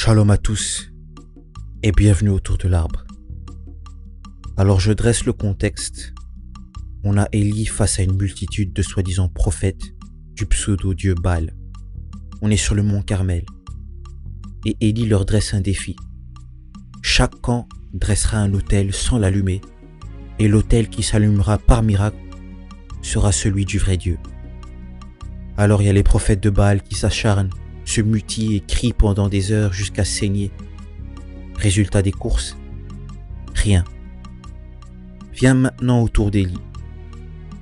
Shalom à tous et bienvenue autour de l'arbre. Alors je dresse le contexte. On a Élie face à une multitude de soi-disant prophètes du pseudo-dieu Baal. On est sur le mont Carmel et Élie leur dresse un défi. Chaque camp dressera un autel sans l'allumer et l'autel qui s'allumera par miracle sera celui du vrai Dieu. Alors il y a les prophètes de Baal qui s'acharnent, se mutillent et crient pendant des heures jusqu'à saigner. Résultat des courses, rien. Viens maintenant autour d'Élie.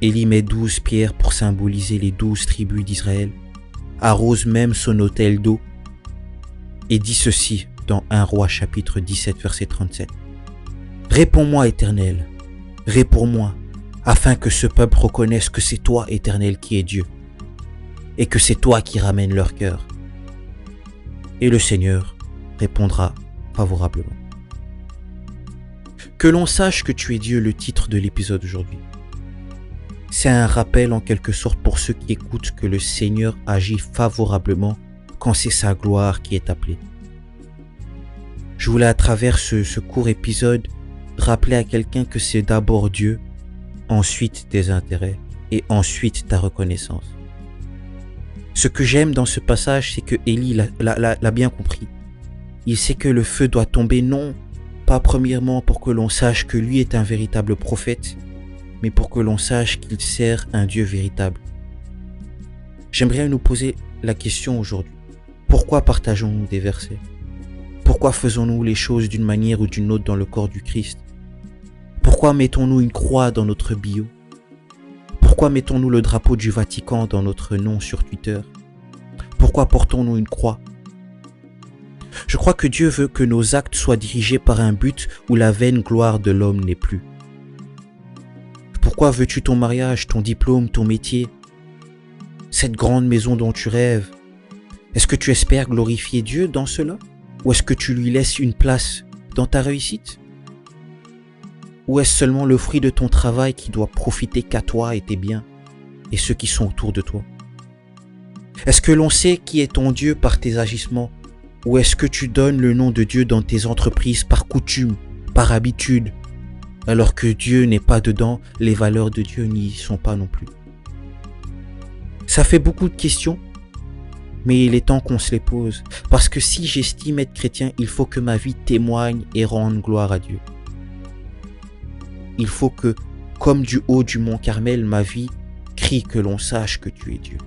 Élie met 12 pierres pour symboliser les 12 tribus d'Israël, arrose même son autel d'eau et dit ceci dans 1 Roi chapitre 17 verset 37. « Réponds-moi, Éternel, réponds-moi, afin que ce peuple reconnaisse que c'est toi, Éternel, qui es Dieu, et que c'est toi qui ramènes leur cœur. » Et le Seigneur répondra favorablement. Que l'on sache que tu es Dieu, le titre de l'épisode aujourd'hui. C'est un rappel en quelque sorte pour ceux qui écoutent que le Seigneur agit favorablement quand c'est sa gloire qui est appelée. Je voulais à travers ce court épisode rappeler à quelqu'un que c'est d'abord Dieu, ensuite tes intérêts et ensuite ta reconnaissance. Ce que j'aime dans ce passage, c'est que Élie l'a bien compris. Il sait que le feu doit tomber, non pas premièrement pour que l'on sache que lui est un véritable prophète, mais pour que l'on sache qu'il sert un Dieu véritable. J'aimerais nous poser la question aujourd'hui. Pourquoi partageons-nous des versets? Pourquoi faisons-nous les choses d'une manière ou d'une autre dans le corps du Christ? Pourquoi mettons-nous une croix dans notre bio? Pourquoi mettons-nous le drapeau du Vatican dans notre nom sur Twitter? Pourquoi portons-nous une croix? Je crois que Dieu veut que nos actes soient dirigés par un but où la vaine gloire de l'homme n'est plus. Pourquoi veux-tu ton mariage, ton diplôme, ton métier? Cette grande maison dont tu rêves? Est-ce que tu espères glorifier Dieu dans cela? Ou est-ce que tu lui laisses une place dans ta réussite? Ou est-ce seulement le fruit de ton travail qui doit profiter qu'à toi et tes biens et ceux qui sont autour de toi? Est-ce que l'on sait qui est ton Dieu par tes agissements? Ou est-ce que tu donnes le nom de Dieu dans tes entreprises par coutume, par habitude, alors que Dieu n'est pas dedans, les valeurs de Dieu n'y sont pas non plus? Ça fait beaucoup de questions, mais il est temps qu'on se les pose. Parce que si j'estime être chrétien, il faut que ma vie témoigne et rende gloire à Dieu. Il faut que, comme du haut du mont Carmel, ma vie crie que l'on sache que tu es Dieu.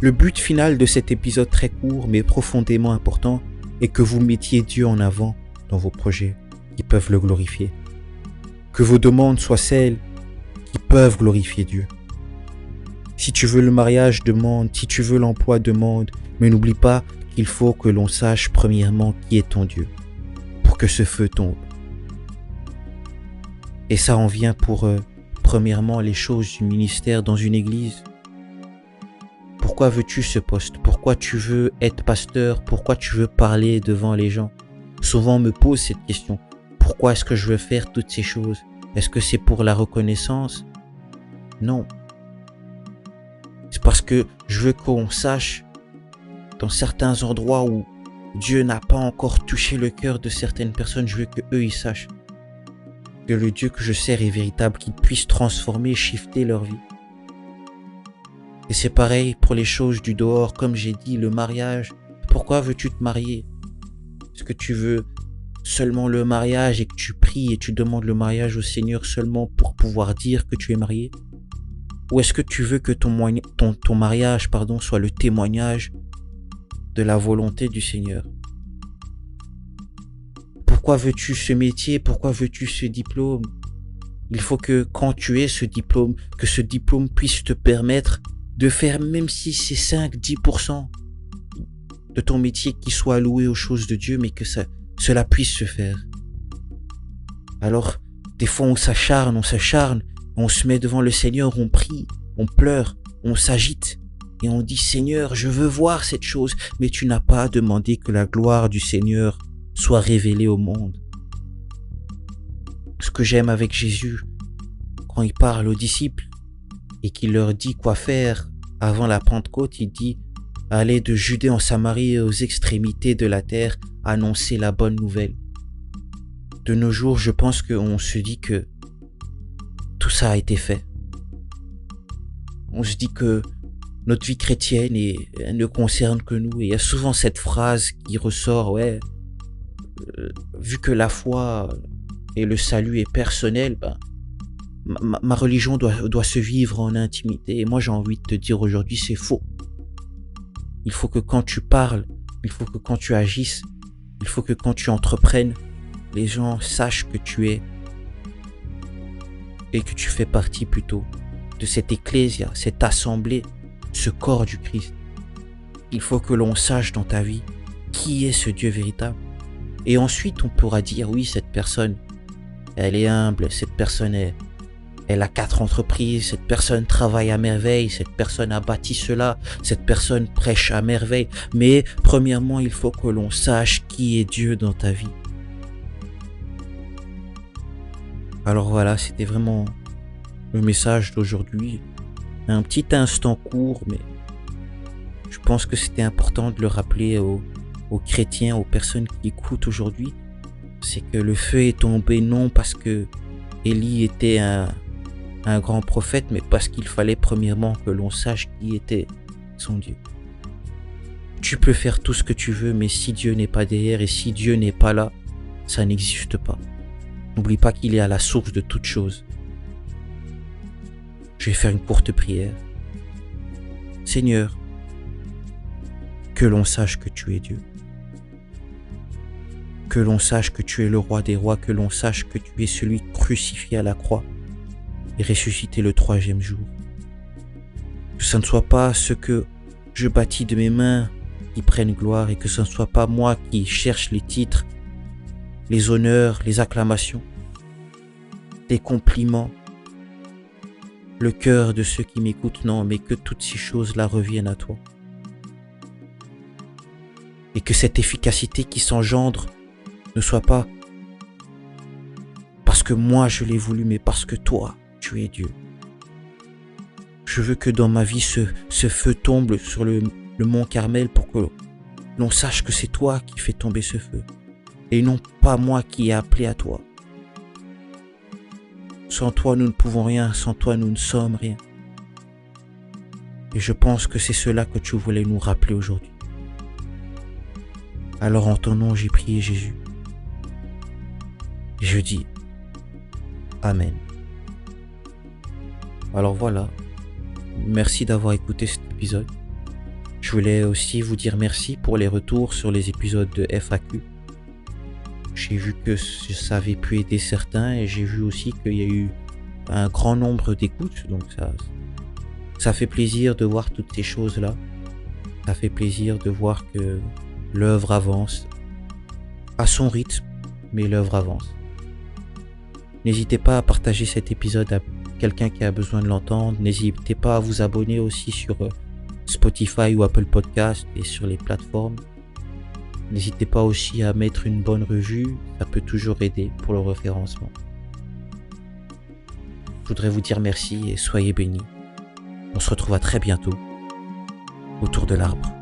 Le but final de cet épisode très court mais profondément important est que vous mettiez Dieu en avant dans vos projets qui peuvent le glorifier. Que vos demandes soient celles qui peuvent glorifier Dieu. Si tu veux le mariage, demande. Si tu veux l'emploi, demande. Mais n'oublie pas qu'il faut que l'on sache premièrement qui est ton Dieu pour que ce feu tombe. Et ça en vient pour, premièrement, les choses du ministère dans une église. Pourquoi veux-tu ce poste? Pourquoi tu veux être pasteur? Pourquoi tu veux parler devant les gens? Souvent on me pose cette question. Pourquoi est-ce que je veux faire toutes ces choses? Est-ce que c'est pour la reconnaissance? Non. C'est parce que je veux qu'on sache, dans certains endroits où Dieu n'a pas encore touché le cœur de certaines personnes, je veux qu'eux ils sachent que le Dieu que je sers est véritable, qu'il puisse transformer, shifter leur vie. Et c'est pareil pour les choses du dehors, comme j'ai dit, le mariage. Pourquoi veux-tu te marier? Est-ce que tu veux seulement le mariage et que tu pries et tu demandes le mariage au Seigneur seulement pour pouvoir dire que tu es marié? Ou est-ce que tu veux que ton mariage soit le témoignage de la volonté du Seigneur? Pourquoi veux-tu ce métier? Pourquoi veux-tu ce diplôme? Il faut que quand tu aies ce diplôme, que ce diplôme puisse te permettre de faire, même si c'est 5-10% de ton métier qui soit alloué aux choses de Dieu, mais que cela puisse se faire. Alors, des fois on s'acharne, on se met devant le Seigneur, on prie, on pleure, on s'agite et on dit Seigneur, je veux voir cette chose, mais tu n'as pas demandé que la gloire du Seigneur soit révélée au monde. Ce que j'aime avec Jésus, quand il parle aux disciples et qu'il leur dit quoi faire avant la Pentecôte, il dit aller de Judée en Samarie aux extrémités de la terre, annoncer la bonne nouvelle. De nos jours, je pense qu'on se dit que tout ça a été fait. On se dit que notre vie chrétienne elle ne concerne que nous. Et il y a souvent cette phrase qui ressort, ouais, vu que la foi et le salut est personnel, ben, ma religion doit se vivre en intimité. Et moi, j'ai envie de te dire aujourd'hui, c'est faux. Il faut que quand tu parles, il faut que quand tu agisses, il faut que quand tu entreprennes, les gens sachent que tu es et que tu fais partie plutôt de cette ecclésia, cette assemblée, ce corps du Christ. Il faut que l'on sache dans ta vie qui est ce Dieu véritable. Et ensuite, on pourra dire, oui, cette personne, elle est humble, cette personne, elle a 4 entreprises, cette personne travaille à merveille, cette personne a bâti cela, cette personne prêche à merveille. Mais premièrement, il faut que l'on sache qui est Dieu dans ta vie. Alors voilà, c'était vraiment le message d'aujourd'hui. Un petit instant court, mais je pense que c'était important de le rappeler aux chrétiens, aux personnes qui écoutent aujourd'hui. C'est que le feu est tombé non parce que Élie était un grand prophète, mais parce qu'il fallait premièrement que l'on sache qui était son Dieu. Tu peux faire tout ce que tu veux, mais si Dieu n'est pas derrière et si Dieu n'est pas là, ça n'existe pas. N'oublie pas qu'il est à la source de toute chose. Je vais faire une courte prière. Seigneur, que l'on sache que tu es Dieu. Que l'on sache que tu es le roi des rois, que l'on sache que tu es celui crucifié à la croix et ressuscité le 3e jour. Que ce ne soit pas ce que je bâtis de mes mains qui prennent gloire et que ce ne soit pas moi qui cherche les titres, les honneurs, les acclamations, les compliments, le cœur de ceux qui m'écoutent, non, mais que toutes ces choses-là reviennent à toi. Et que cette efficacité qui s'engendre ne soit pas parce que moi je l'ai voulu, mais parce que toi, tu es Dieu. Je veux que dans ma vie, ce feu tombe sur le mont Carmel pour que l'on sache que c'est toi qui fais tomber ce feu. Et non pas moi qui ai appelé à toi. Sans toi, nous ne pouvons rien. Sans toi, nous ne sommes rien. Et je pense que c'est cela que tu voulais nous rappeler aujourd'hui. Alors en ton nom, j'ai prié Jésus. Et je dis Amen. Alors voilà. Merci d'avoir écouté cet épisode. Je voulais aussi vous dire merci pour les retours sur les épisodes de FAQ. J'ai vu que ça avait pu aider certains et j'ai vu aussi qu'il y a eu un grand nombre d'écoutes. Donc ça fait plaisir de voir toutes ces choses-là. Ça fait plaisir de voir que l'œuvre avance à son rythme, mais l'œuvre avance. N'hésitez pas à partager cet épisode à quelqu'un qui a besoin de l'entendre. N'hésitez pas à vous abonner aussi sur Spotify ou Apple Podcast et sur les plateformes. N'hésitez pas aussi à mettre une bonne revue, ça peut toujours aider pour le référencement. Je voudrais vous dire merci et soyez bénis. On se retrouve à très bientôt autour de l'arbre.